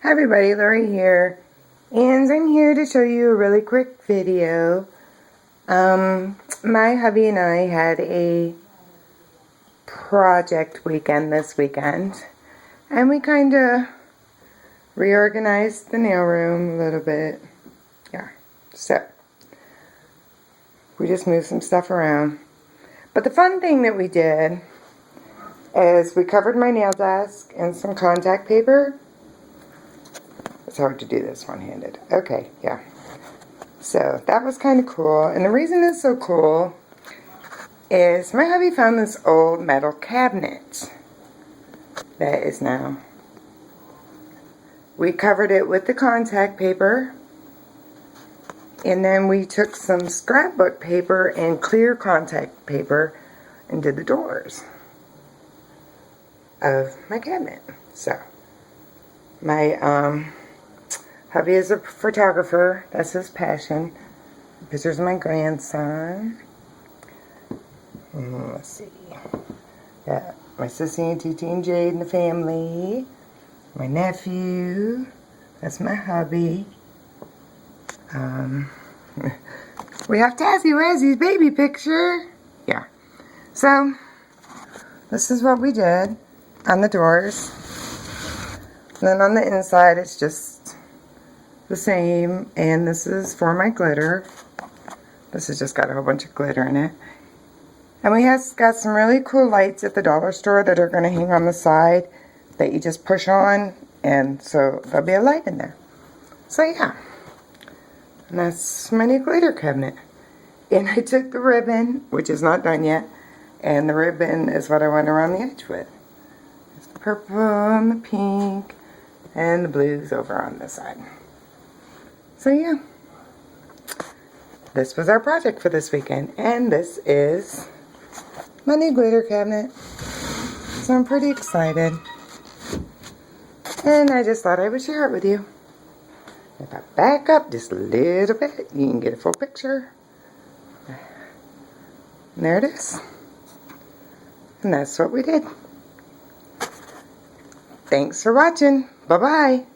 Hi everybody, Lori here, and I'm here to show you a really quick video. My hubby and I had a project weekend this weekend, and we kind of reorganized the nail room a little bit. Yeah, so we just moved some stuff around. But the fun thing that we did is we covered my nail desk in some contact paper. It's hard to do this one-handed. Okay, yeah. So that was kind of cool. And the reason it's so cool is my hubby found this old metal cabinet that is now. We covered it with the contact paper. And then we took some scrapbook paper and clear contact paper and did the doors of my cabinet. So my hubby is a photographer. That's his passion. Pictures of my grandson. Let's see. Got my sissy and TT and Jade and the family. My nephew. That's my hubby. We have Tazzy Wazzy's baby picture. Yeah. So, this is what we did on the doors. And then on the inside, it's just the same. And this is for my glitter. This has just got a whole bunch of glitter in it. And we have got some really cool lights at the dollar store that are going to hang on the side that you just push on. And so there'll be a light in there. So yeah. And that's my new glitter cabinet. And I took the ribbon, which is not done yet. And the ribbon is what I went around the edge with. It's the purple and the pink and the blues over on this side. So yeah. This was our project for this weekend. And this is my new glitter cabinet. So I'm pretty excited. And I just thought I would share it with you. If I back up just a little bit, you can get a full picture. And there it is. And that's what we did. Thanks for watching. Bye-bye.